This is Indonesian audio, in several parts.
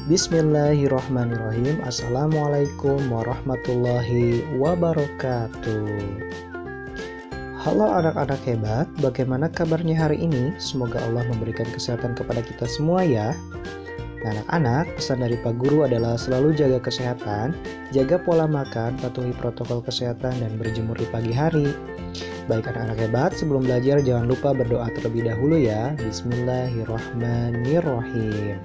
Bismillahirrahmanirrahim. Assalamualaikum warahmatullahi wabarakatuh. Halo anak-anak hebat, bagaimana kabarnya hari ini? Semoga Allah memberikan kesehatan kepada kita semua ya. Nah, anak-anak, pesan dari Pak Guru adalah selalu jaga kesehatan, jaga pola makan, patuhi protokol kesehatan, dan berjemur di pagi hari. Baik anak-anak hebat, sebelum belajar jangan lupa berdoa terlebih dahulu ya. Bismillahirrahmanirrahim.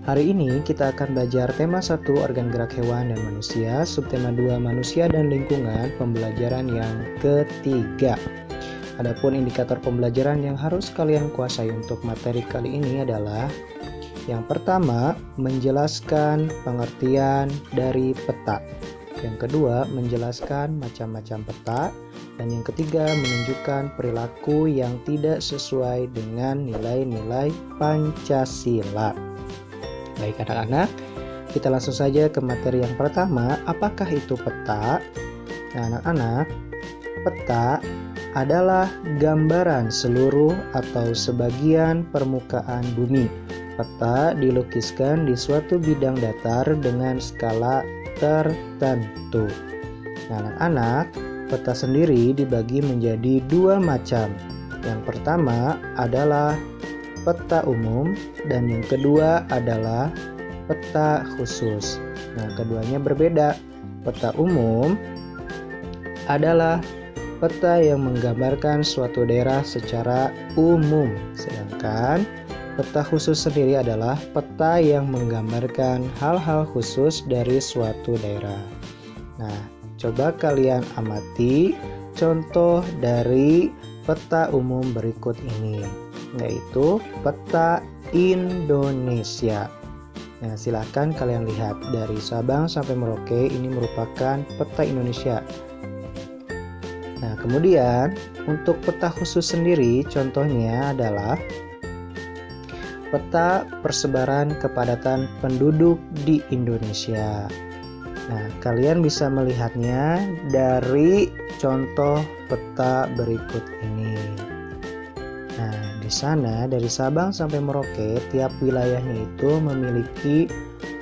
Hari ini kita akan belajar tema 1 organ gerak hewan dan manusia, subtema 2 manusia dan lingkungan, pembelajaran yang ketiga. Adapun indikator pembelajaran yang harus kalian kuasai untuk materi kali ini adalah yang pertama, menjelaskan pengertian dari peta. Yang kedua, menjelaskan macam-macam peta. Dan yang ketiga, menunjukkan perilaku yang tidak sesuai dengan nilai-nilai Pancasila. Baik anak-anak, kita langsung saja ke materi yang pertama. Apakah itu peta? Nah anak-anak, peta adalah gambaran seluruh atau sebagian permukaan bumi. Peta dilukiskan di suatu bidang datar dengan skala tertentu. Nah anak-anak, peta sendiri dibagi menjadi 2 macam. Yang pertama adalah peta umum dan yang kedua adalah peta khusus. Nah, keduanya berbeda. Peta umum adalah peta yang menggambarkan suatu daerah secara umum, sedangkan peta khusus sendiri adalah peta yang menggambarkan hal-hal khusus dari suatu daerah. Nah, coba kalian amati contoh dari peta umum berikut ini, yaitu peta Indonesia. Nah, silahkan kalian lihat dari Sabang sampai Merauke, ini merupakan peta Indonesia. Nah, kemudian untuk peta khusus sendiri, contohnya adalah peta persebaran kepadatan penduduk di Indonesia. Nah, kalian bisa melihatnya dari contoh peta berikut ini. Nah, di sana dari Sabang sampai Merauke, tiap wilayahnya itu memiliki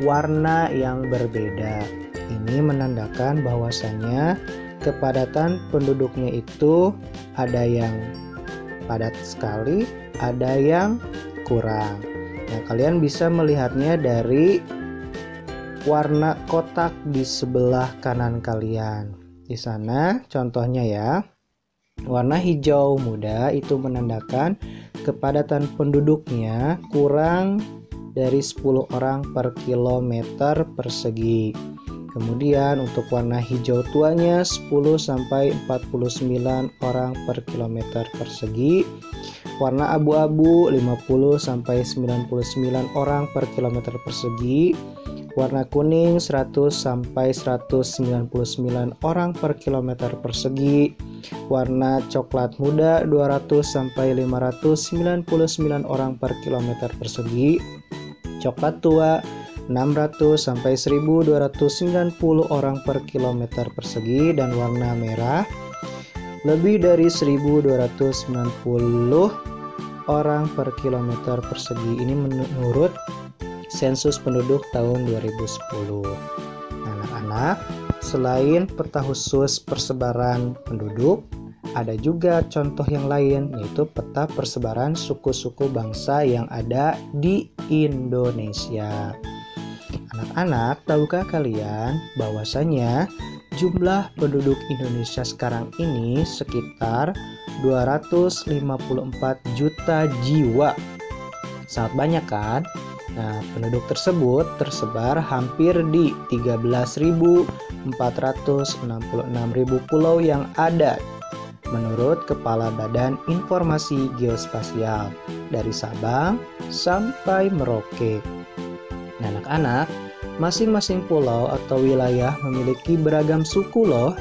warna yang berbeda. Ini menandakan bahwasanya kepadatan penduduknya itu ada yang padat sekali, ada yang kurang. Nah, kalian bisa melihatnya dari warna kotak di sebelah kanan kalian. Di sana contohnya ya. Warna hijau muda itu menandakan kepadatan penduduknya kurang dari 10 orang per kilometer persegi. Kemudian untuk warna hijau tuanya 10 sampai 49 orang per kilometer persegi. Warna abu-abu 50 sampai 99 orang per kilometer persegi. Warna kuning 100 sampai 199 orang per kilometer persegi. Warna coklat muda 200 sampai 599 orang per kilometer persegi. Coklat tua 600 sampai 1290 orang per kilometer persegi, dan warna merah lebih dari 1290 orang per kilometer persegi. Ini menurut sensus penduduk tahun 2010. Anak-anak, selain peta khusus persebaran penduduk, ada juga contoh yang lain, yaitu peta persebaran suku-suku bangsa yang ada di Indonesia. Anak-anak, tahukah kalian bahwasanya jumlah penduduk Indonesia sekarang ini sekitar 254 juta jiwa. Sangat banyak kan? Nah, penduduk tersebut tersebar hampir di 13.466.000 pulau yang ada menurut Kepala Badan Informasi Geospasial dari Sabang sampai Merauke. Nah, anak-anak, masing-masing pulau atau wilayah memiliki beragam suku loh,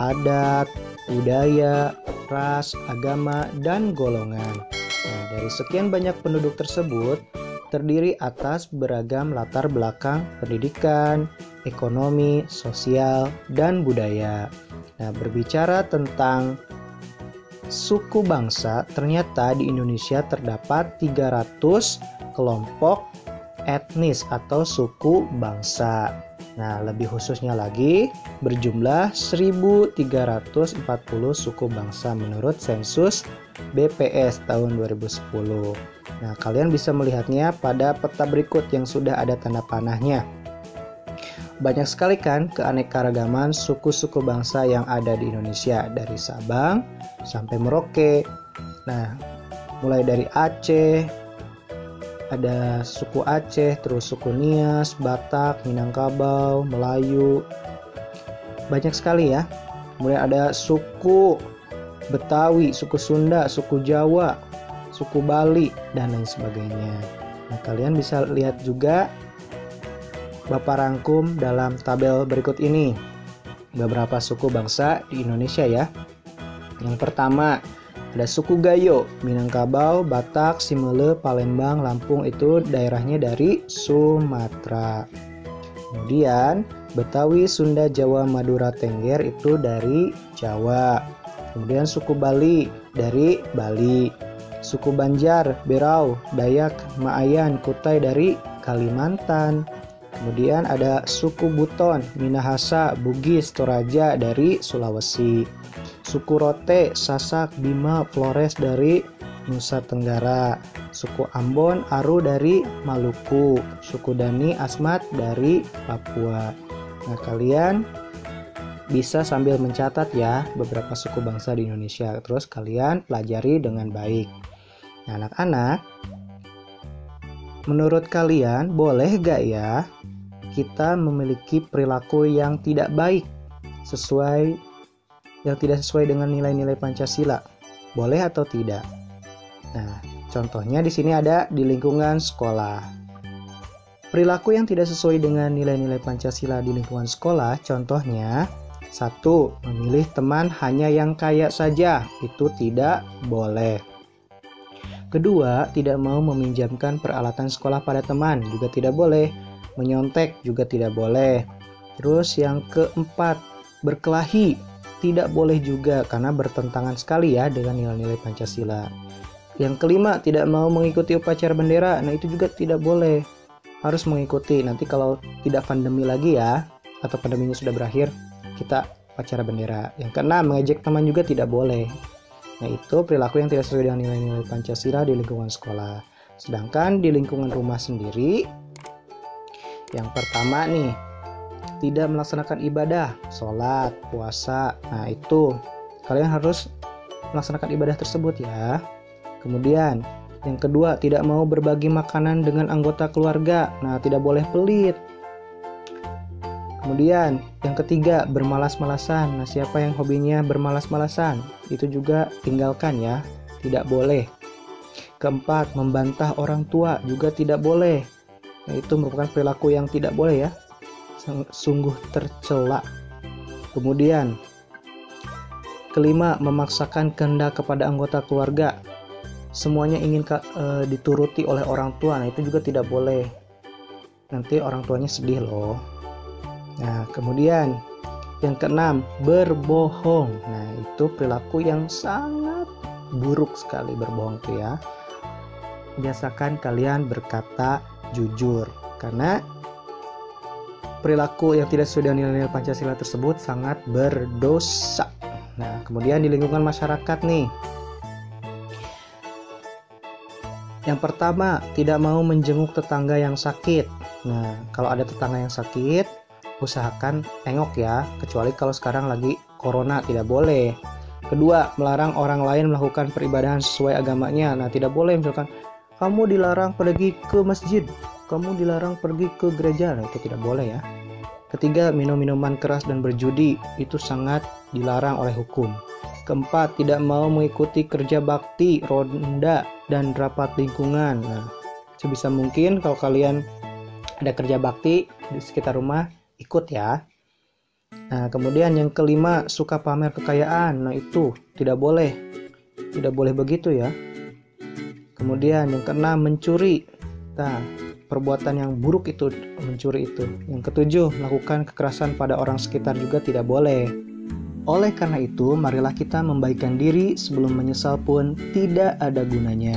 adat, budaya, ras, agama, dan golongan. Nah, dari sekian banyak penduduk tersebut terdiri atas beragam latar belakang pendidikan, ekonomi, sosial, dan budaya. Nah, berbicara tentang suku bangsa, ternyata di Indonesia terdapat 300 kelompok etnis atau suku bangsa. Nah, lebih khususnya lagi, berjumlah 1.340 suku bangsa menurut sensus BPS tahun 2010. Nah, kalian bisa melihatnya pada peta berikut yang sudah ada tanda panahnya. Banyak sekali kan keanekaragaman suku-suku bangsa yang ada di Indonesia, dari Sabang sampai Merauke. Nah, mulai dari Aceh, ada suku Aceh, terus suku Nias, Batak, Minangkabau, Melayu. Banyak sekali ya. Kemudian ada suku Betawi, suku Sunda, suku Jawa, suku Bali, dan lain sebagainya. Nah, kalian bisa lihat juga Bapak rangkum dalam tabel berikut ini beberapa suku bangsa di Indonesia ya. Yang pertama, ada suku Gayo, Minangkabau, Batak, Simele, Palembang, Lampung, itu daerahnya dari Sumatera. Kemudian Betawi, Sunda, Jawa, Madura, Tengger itu dari Jawa. Kemudian suku Bali dari Bali. Suku Banjar, Berau, Dayak, Maayan, Kutai dari Kalimantan. Kemudian ada suku Buton, Minahasa, Bugis, Toraja dari Sulawesi. Suku Rote, Sasak, Bima, Flores dari Nusa Tenggara. Suku Ambon, Aru dari Maluku. Suku Dani, Asmat dari Papua. Nah, kalian bisa sambil mencatat ya beberapa suku bangsa di Indonesia. Terus kalian pelajari dengan baik. Nah, anak-anak, menurut kalian boleh gak ya kita memiliki perilaku yang tidak baik yang tidak sesuai dengan nilai-nilai Pancasila? Boleh atau tidak? Nah, contohnya di sini ada di lingkungan sekolah. Perilaku yang tidak sesuai dengan nilai-nilai Pancasila di lingkungan sekolah, contohnya 1. Memilih teman hanya yang kaya saja, itu tidak boleh. Kedua, tidak mau meminjamkan peralatan sekolah pada teman, juga tidak boleh. Menyontek juga tidak boleh. Terus yang keempat, berkelahi tidak boleh juga karena bertentangan sekali ya dengan nilai-nilai Pancasila. Yang kelima, tidak mau mengikuti upacara bendera. Nah, itu juga tidak boleh. Harus mengikuti. Nanti kalau tidak pandemi lagi ya, atau pandeminya sudah berakhir, kita upacara bendera. Yang keenam, mengejek teman juga tidak boleh. Nah, itu perilaku yang tidak sesuai dengan nilai-nilai Pancasila di lingkungan sekolah. Sedangkan di lingkungan rumah sendiri, yang pertama nih, tidak melaksanakan ibadah, sholat, puasa. Nah, itu kalian harus melaksanakan ibadah tersebut ya. Kemudian yang kedua, tidak mau berbagi makanan dengan anggota keluarga. Nah, tidak boleh pelit. Kemudian yang ketiga, bermalas-malasan. Nah, siapa yang hobinya bermalas-malasan, itu juga tinggalkan ya, tidak boleh. Keempat, membantah orang tua juga tidak boleh. Nah, itu merupakan perilaku yang tidak boleh ya, sungguh tercela. Kemudian kelima, memaksakan kehendak kepada anggota keluarga. Semuanya ingin dituruti oleh orang tua. Nah, itu juga tidak boleh. Nanti orang tuanya sedih loh. Nah, kemudian yang keenam, berbohong. Nah, itu perilaku yang sangat buruk sekali, berbohong tuh ya. Biasakan kalian berkata jujur, karena perilaku yang tidak sesuai dengan nilai-nilai Pancasila tersebut sangat berdosa. Nah, kemudian di lingkungan masyarakat nih. Yang pertama, tidak mau menjenguk tetangga yang sakit. Nah, kalau ada tetangga yang sakit, usahakan tengok ya, kecuali kalau sekarang lagi corona, tidak boleh. Kedua, melarang orang lain melakukan peribadahan sesuai agamanya. Nah, tidak boleh misalkan kamu dilarang pergi ke masjid, kamu dilarang pergi ke gereja. Nah, itu tidak boleh ya. Ketiga, minum minuman keras dan berjudi, itu sangat dilarang oleh hukum. Keempat, tidak mau mengikuti kerja bakti, ronda, dan rapat lingkungan. Nah, sebisa mungkin kalau kalian ada kerja bakti di sekitar rumah, ikut ya. Nah, kemudian yang kelima, suka pamer kekayaan. Nah, itu tidak boleh. Tidak boleh begitu ya. Kemudian yang keenam, mencuri. Nah, perbuatan yang buruk itu mencuri itu. Yang ketujuh, melakukan kekerasan pada orang sekitar juga tidak boleh. Oleh karena itu, marilah kita membaikkan diri sebelum menyesal pun tidak ada gunanya.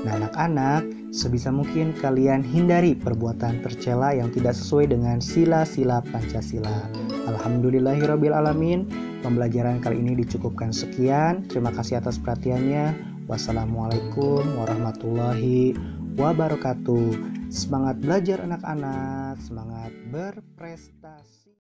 Nah, anak-anak, Sebisa mungkin kalian hindari perbuatan tercela yang tidak sesuai dengan sila-sila Pancasila. Alhamdulillahirabbil alamin. Pembelajaran kali ini dicukupkan sekian. Terima kasih atas perhatiannya. Wassalamualaikum warahmatullahi wabarakatuh. Semangat belajar anak-anak, semangat berprestasi.